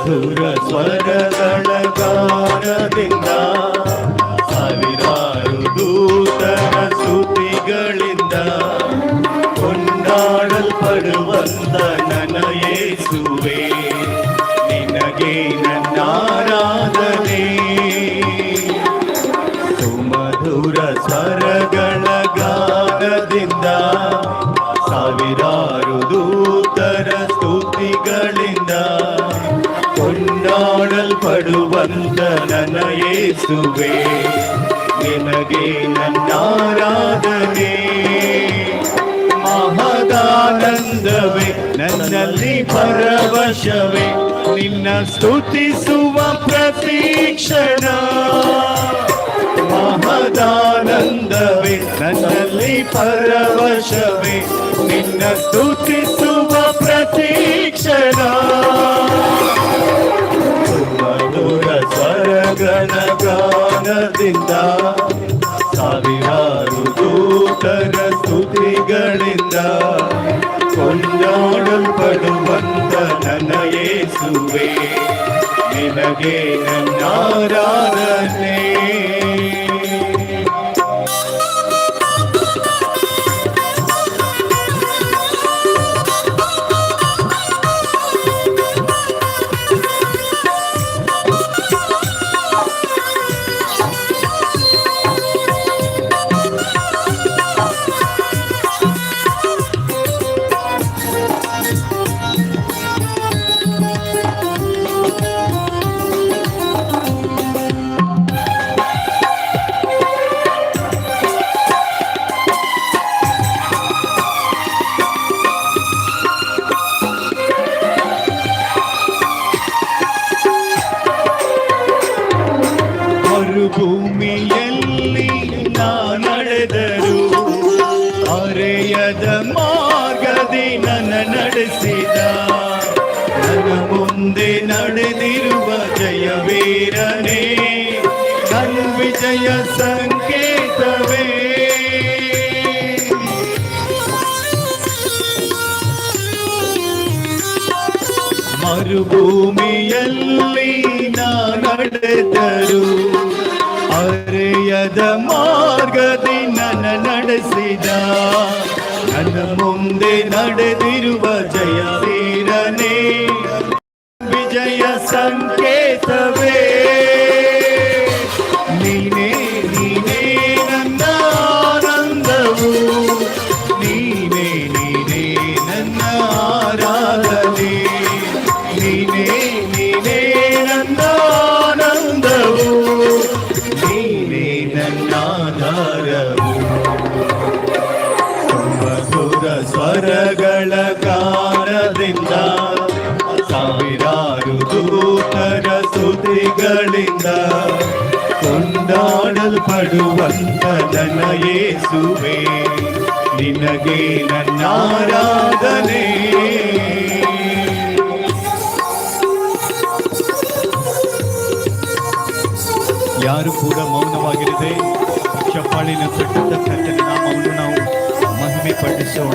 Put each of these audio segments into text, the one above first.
ಮಧುರ ಸ್ವರಗಳ ಗಾನದಿಂದ ಸಾವಿರಾರು ದೂತರ ಸ್ತುತಿಗಳಿಂದ ಕೊಂಡಾಡಲ್ಪಡುವಂತ ನನ್ನ ಯೇಸುವೆ, ನಿನಗೆ ನನ್ನ ಆರಾಧನೆ. ಸುಮಧುರ ಸ್ವರಗಳ ಗಾನದಿಂದ ಸಾವಿರಾರು ದೂತರ ಸ್ತುತಿಗಳಿಂದ ಕೊಂಡಾಡಲ್ಪಡುವಂತ ನನ್ನ ಯೇಸುವೆ, ನಿನಗೆ ನನ್ನ ಆರಾಧನೆ. ಮಹದಾನಂದವೇ ನನ್ನಲ್ಲಿ ಪರವಶವೇ, ನಿನ್ನ ಸ್ತುತಿಸುವ ಪ್ರತೀಕ್ಷಣ. ಮಹದಾನಂದವೇ ನನ್ನಲ್ಲಿ ಪರವಶವೇ, ನಿನ್ನ ಸ್ತುತಿಸುವ ಪ್ರತೀಕ್ಷಣ. ಮಧುರ ಸ್ವರಗಳ ಗಾನದಿಂದ ಸಾವಿರಾರು ದೂತರ ಸ್ತುತಿಗಳಿಂದ ಕೊಂಡಾಡಲ್ಪಡುವಂತ ನನ್ನ ಯೇಸುವೆ, ನಿನಗೆ ನನ್ನ ಆರಾಧನೆ. ಭೂಮಿಯಲ್ಲಿ ನಾ ನಡೆದರು, ಅರೆಯದ ಮಾರ್ಗದಿ ನನ್ನ ನಡೆಸಿದ, ನನ್ನ ಮುಂದೆ ನಡೆದಿರುವ ಜಯವೀರನೇ, ನನ್ನ ವಿಜಯ ಸಂಕೇತವೇ. ಮರುಭೂಮಿಯಲ್ಲಿ ನಾ ನಡೆದರು, ಅರೆಯದ ಮಾರ್ಗದಿ ನನ್ನ ನಡೆಸಿದ, ನನ್ನ ಮುಂದೆ ನಡೆದಿರುವ ಜಯವೀರನೇ, ವಿಜಯ ಸಂಕೇತವೇ. ನೀನೇ ನೀನೇ ನನ್ನ ಆನಂದವು, ನೀನೇ ನೀನೇ ನನ್ನ ಆರಾಧನೆ, ನೀನೇ ನೀನೇ ನನ್ನ ಆನಂದವು, ನೀನೇ ನನ್ನ ಆಧಾರವು. ಮಧುರ ಸ್ವರಗಳ ಗಾನದಿಂದ ಸಾವಿರಾರು ದೂತರ ಸ್ತುತಿಗಳಿಂದ ಕೊಂಡಾಡಲ್ಪಡುವಂತ ನನ್ನ ಯೇಸುವೆ, ನಿನಗೆ ನನ್ನ ಆರಾಧನೆ. ಯಾರು ಕೂಡ ಮೌನವಾಗಿರದೆ ಚಪ್ಪಾಳಿನ ತಟ್ಟುತ್ತ ಕರ್ತನ ನಾಮವನ್ನು ನಾವು ಮಹಿಮೆ ಪಡಿಸೋಣ.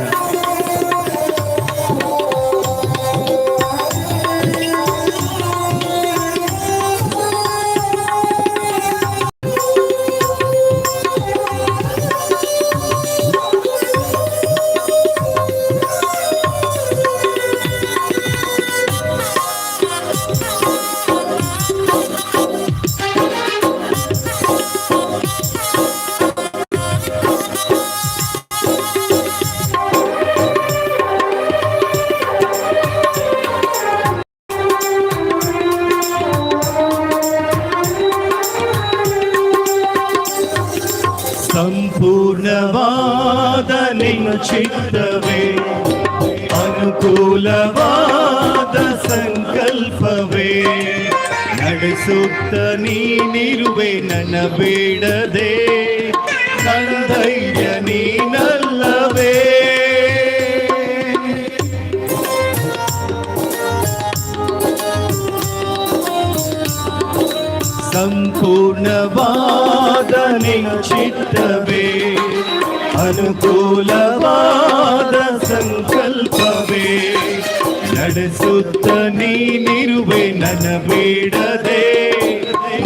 ಸಂಪೂರ್ಣವಾದ ನಿನ್ನ ಚಿತ್ತವೇ, ಅನುಕೂಲವಾದ ಸಂಕಲ್ಪವೇ, ನಡೆಸುತ್ತ ನೀನಿರುವೆ ನನ್ನ ಬೇಡದೆ, ನನ್ನ ಧೈರ್ಯ ನೀನಲ್ಲವೇ. ಸಂಪೂರ್ಣವಾದ ನಿನ್ನ ಚಿತ್ತವೇ, ಅನುಕೂಲವಾದ ಸಂಕಲ್ಪವೇ, ನಡೆಸುತ್ತ ಸುತ್ತ ನೀನಿರುವೆ ನನ್ನ ಬೇಡದೆ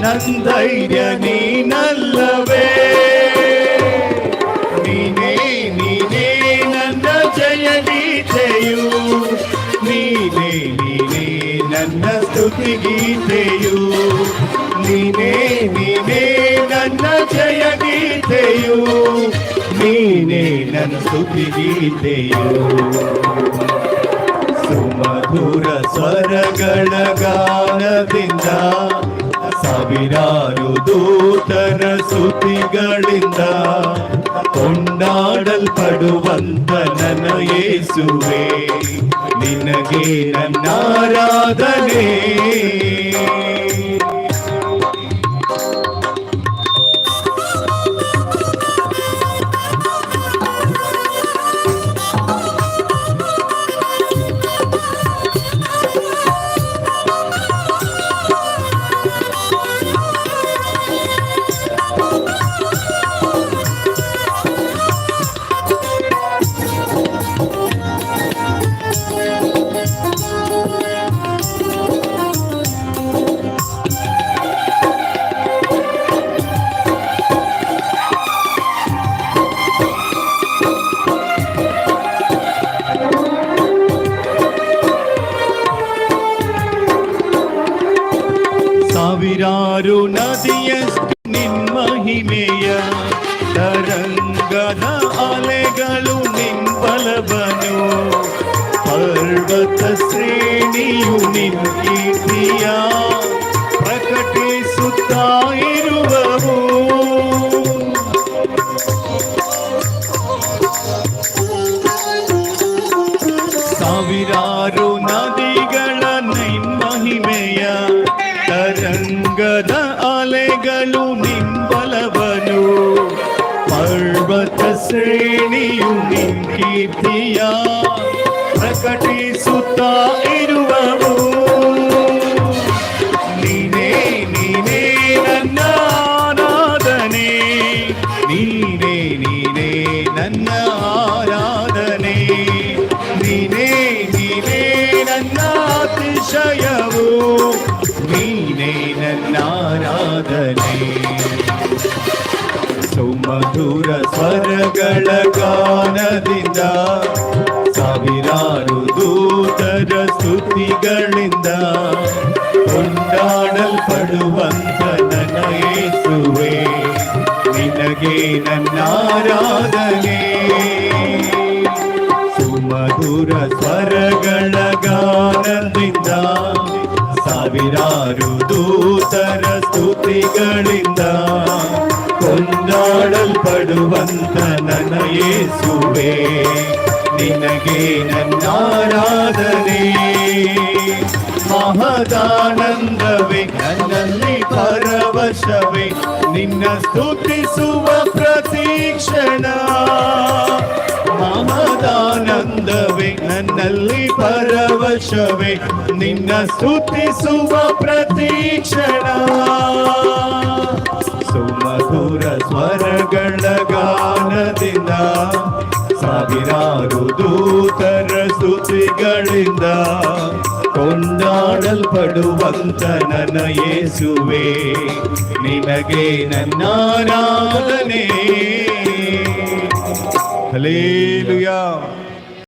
ನನ್ನ ಧೈರ್ಯ ನೀನಲ್ಲವೇ ನೀನೇ ನೀನೇ ನನ್ನ ಜಯ ಗೀತೆಯು ನೀನೇ ನೀನೇ ನನ್ನ ಸ್ತುತಿ ಗೀತೆಯು ನೀನೇ ನೀನೇ ನನ್ನ ಜಯ ಗೀತೆಯು ನೀನೇ ನನ್ನ ಸ್ತುತಿ ಗೀತೆಯು ಸುಮಧುರ ಸ್ವರಗಳ ಗಾನದಿಂದ ಸಾವಿರಾರು ದೂತರ ಸ್ತುತಿಗಳಿಂದ ಕೊಂಡಾಡಲ್ಪಡುವಂತ ನನ್ನ ಯೇಸುವೆ ನಿನಗೆ ನನ್ನ ಆರಾಧನೆ ಸಾವಿರಾರು ನದಿಯಷ್ಟು ನಿನ್ಮಹಿಮೆಯ ತರಂಗದ ಅಲೆಗಳು ನಿನ್ಬಲವನು ಪರ್ವತ ಶ್ರೇಣಿಯು ನಿನ್ ಕೀರ್ತಿಯ ಪ್ರಕಟಿಸುತ್ತಾ ಇರುವವು ಸಾವಿರಾರು ನದಿಗಳ ನಿನ್ಮಹಿಮೆಯ ತರಂಗದ ಅಲೆಗಳು ನಿಂಬಲವನು ಪರ್ವತ ಶ್ರೇಣಿಯು ನಿನ್ ಕೀರ್ತಿಯ ಪ್ರಕಟಿಸುತ್ತಾ ಇರುವವು ನೀನೇ ನೀನೇ ನನ್ನ ಆರಾಧನೆ ನೀನೇ ನೀನೇ ನನ್ನ ಆರಾಧನೆ ನೀನೇ ನೀನೇ ನನ್ನ ಅತಿಶಯವು ನೀನೇ ನನ್ನ ಆರಾಧನೆ ಸುಮಧುರ ಸ್ವರಗಳ ಗಾನದಿಂದ ಸಾವಿರಾರು ದೂತರ ಸ್ತುತಿಗಳಿಂದ ಕೊಂಡಾಡಲ್ಪಡುವಂತ ನನ್ನ ಯೇಸುವೆ ನಿನಗೆ ನನ್ನ ಆರಾಧನೆ ಸುಮಧುರ ಸ್ವರಗಳ ಗಾನದಿಂದ ಸಾವಿರಾರು ದೂತರ ಸ್ತುತಿಗಳಿಂದ ಕೊಂಡಾಡಲ್ಪಡುವಂತ ನನ್ನ ಯೇಸುವೆ ನಿನಗೆ ನನ್ನ ಆರಾಧನೆ ಮಹದಾನಂದವೇ ನನ್ನಲ್ಲಿ ಪರವಶವೇ ನಿನ್ನ ಸ್ತುತಿಸುವ ಪ್ರತೀಕ್ಷಣ ಮಹದಾನಂದವೇ ನನ್ನಲ್ಲಿ ಪರವಶವೇ ನಿನ್ನ ಸ್ತುತಿಸುವ ಪ್ರತೀಕ್ಷಣ ಸುಮಧುರ ಸ್ವರಗಳ ಗಾನದಿಂದ ಸಾವಿರಾರು ದೂತರ ಸ್ತುತಿಗಳಿಂದ ಕೊಂಡಾಡಲ್ಪಡುವಂತ ನನ್ನ ಯೇಸುವೆ ನಿನಗೆ ನನ್ನ ಆರಾಧನೆ ಹಲ್ಲೆಲೂಯಾ.